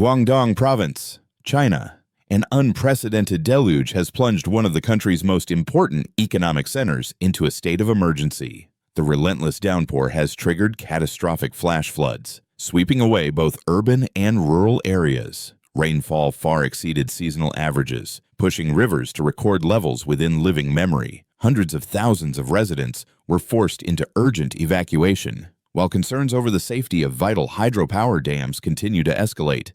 Guangdong Province, China. An unprecedented deluge has plunged one of the country's most important economic centers into a state of emergency. The relentless downpour has triggered catastrophic flash floods, sweeping away both urban and rural areas. Rainfall far exceeded seasonal averages, pushing rivers to record levels within living memory. Hundreds of thousands of residents were forced into urgent evacuation, while concerns over the safety of vital hydropower dams continue to escalate.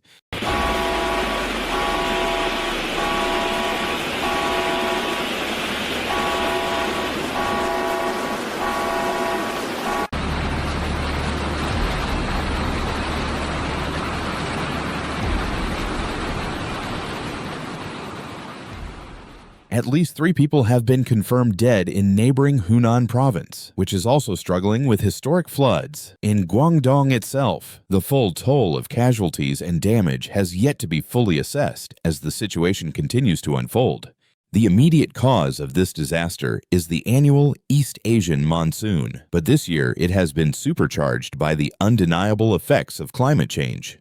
At least 3 people have been confirmed dead in neighboring Hunan province, which is also struggling with historic floods. In Guangdong itself, the full toll of casualties and damage has yet to be fully assessed as the situation continues to unfold. The immediate cause of this disaster is the annual East Asian monsoon, but this year it has been supercharged by the undeniable effects of climate change.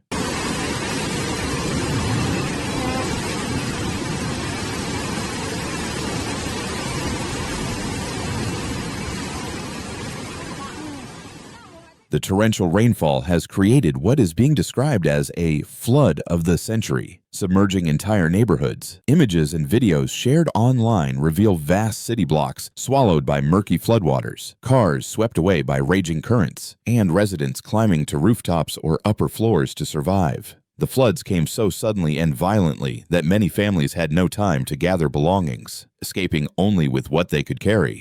The torrential rainfall has created what is being described as a flood of the century, submerging entire neighborhoods. Images and videos shared online reveal vast city blocks swallowed by murky floodwaters, cars swept away by raging currents, and residents climbing to rooftops or upper floors to survive. The floods came so suddenly and violently that many families had no time to gather belongings, escaping only with what they could carry.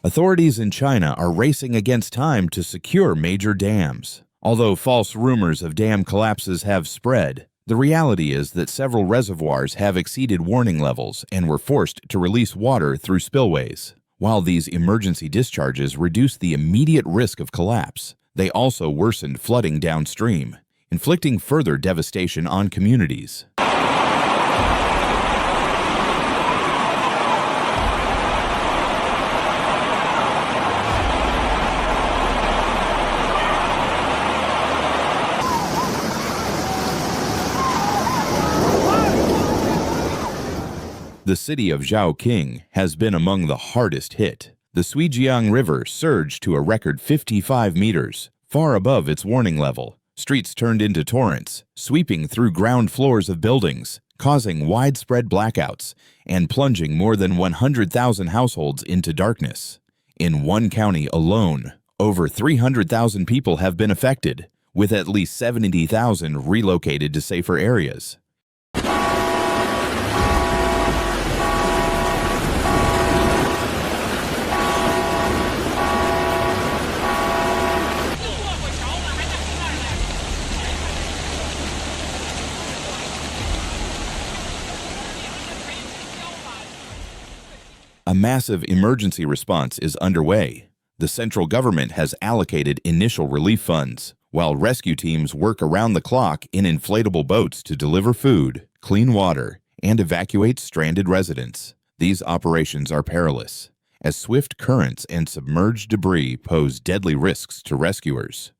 Authorities in China are racing against time to secure major dams. Although false rumors of dam collapses have spread, the reality is that several reservoirs have exceeded warning levels and were forced to release water through spillways. While these emergency discharges reduced the immediate risk of collapse, they also worsened flooding downstream, inflicting further devastation on communities. The city of Zhaoqing has been among the hardest hit. The Suijiang River surged to a record 55 meters, far above its warning level. Streets turned into torrents, sweeping through ground floors of buildings, causing widespread blackouts, and plunging more than 100,000 households into darkness. In one county alone, over 300,000 people have been affected, with at least 70,000 relocated to safer areas. A massive emergency response is underway. The central government has allocated initial relief funds, while rescue teams work around the clock in inflatable boats to deliver food, clean water, and evacuate stranded residents. These operations are perilous, as swift currents and submerged debris pose deadly risks to rescuers.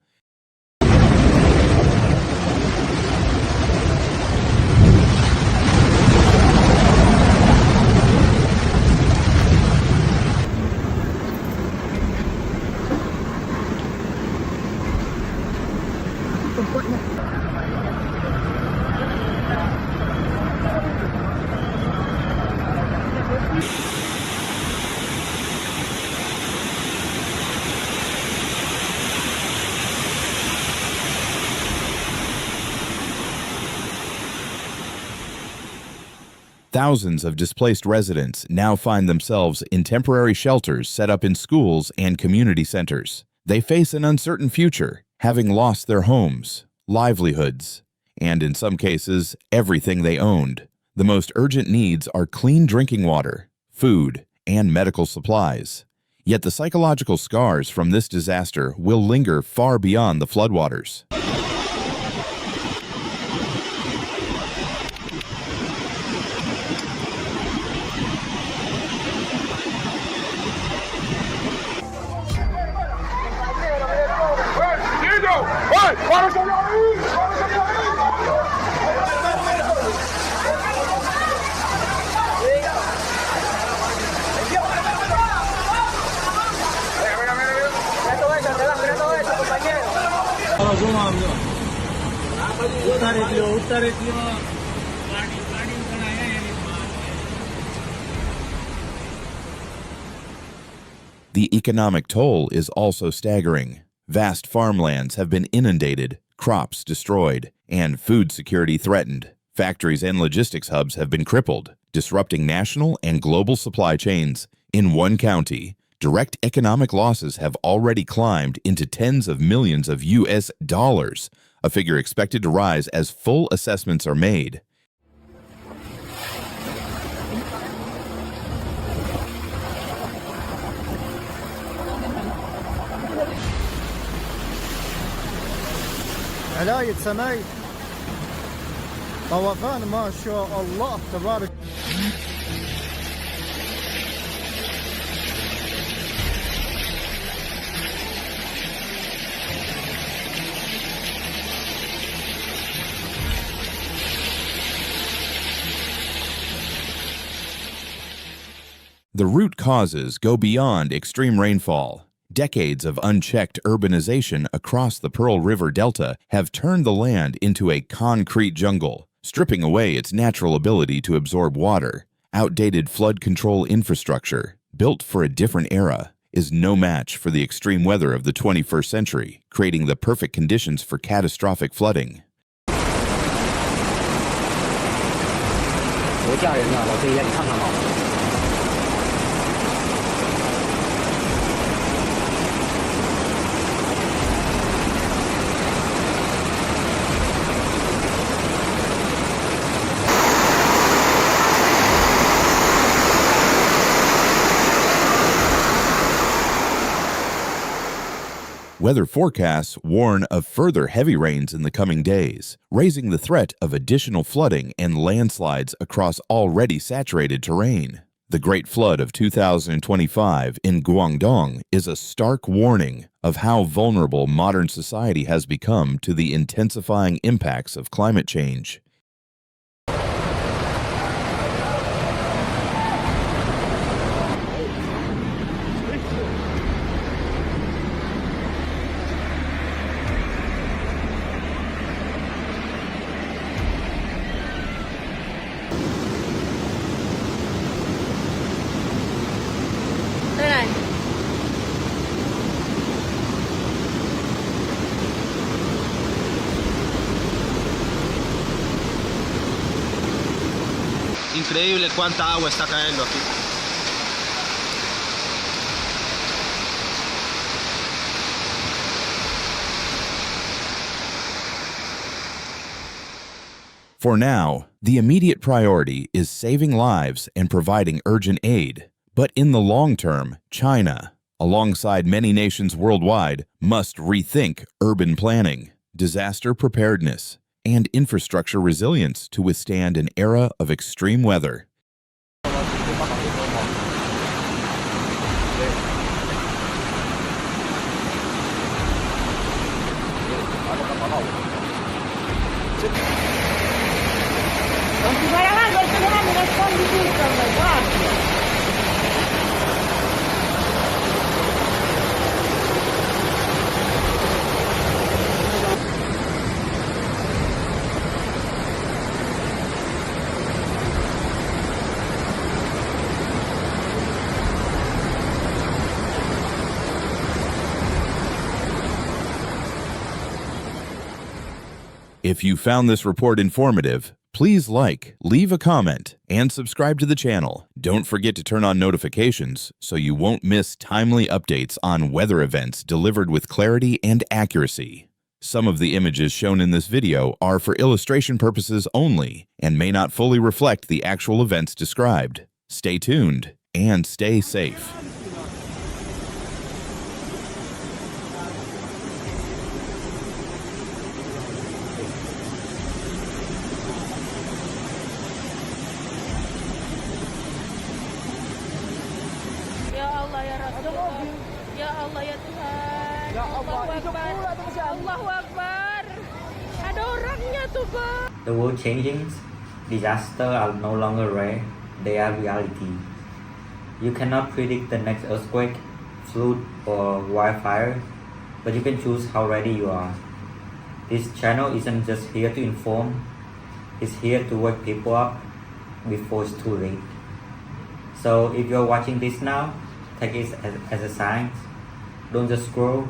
Thousands of displaced residents now find themselves in temporary shelters set up in schools and community centers. They face an uncertain future, having lost their homes, livelihoods, and in some cases, everything they owned. The most urgent needs are clean drinking water, food, and medical supplies. Yet the psychological scars from this disaster will linger far beyond the floodwaters. The economic toll is also staggering. Vast farmlands have been inundated, crops destroyed, and food security threatened. Factories and logistics hubs have been crippled, disrupting national and global supply chains. In one county, direct economic losses have already climbed into tens of millions of US dollars, a figure expected to rise as full assessments are made. علاية سماي طوفان ما شاء الله تبارك. The root causes go beyond extreme rainfall. Decades of unchecked urbanization across the Pearl River Delta have turned the land into a concrete jungle, stripping away its natural ability to absorb water. Outdated flood control infrastructure, built for a different era, is no match for the extreme weather of the 21st century, creating the perfect conditions for catastrophic flooding. 多吓人呐！老天爷，你看看吧。 Weather forecasts warn of further heavy rains in the coming days, raising the threat of additional flooding and landslides across already saturated terrain. The Great Flood of 2025 in Guangdong is a stark warning of how vulnerable modern society has become to the intensifying impacts of climate change. Increíble cuánta agua está cayendo aquí. For now, the immediate priority is saving lives and providing urgent aid. But in the long term, China, alongside many nations worldwide, must rethink urban planning, disaster preparedness, and infrastructure resilience to withstand an era of extreme weather. If you found this report informative, please like, leave a comment, and subscribe to the channel. Don't forget to turn on notifications so you won't miss timely updates on weather events delivered with clarity and accuracy. Some of the images shown in this video are for illustration purposes only and may not fully reflect the actual events described. Stay tuned and stay safe. Ya Allah ya Tuhan. Ya Allah. Allahu Akbar. Allahu Akbar. The world changing, disasters are no longer rare, they are reality. You cannot predict the next earthquake, flood, or wildfire, but you can choose how ready you are. This channel isn't just here to inform, it's here to wake people up before it's too late. So if you're watching this now, take it as a sign. Don't just scroll,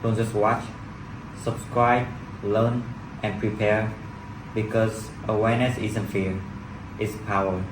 don't just watch. Subscribe, learn, and prepare, because awareness isn't fear, it's power.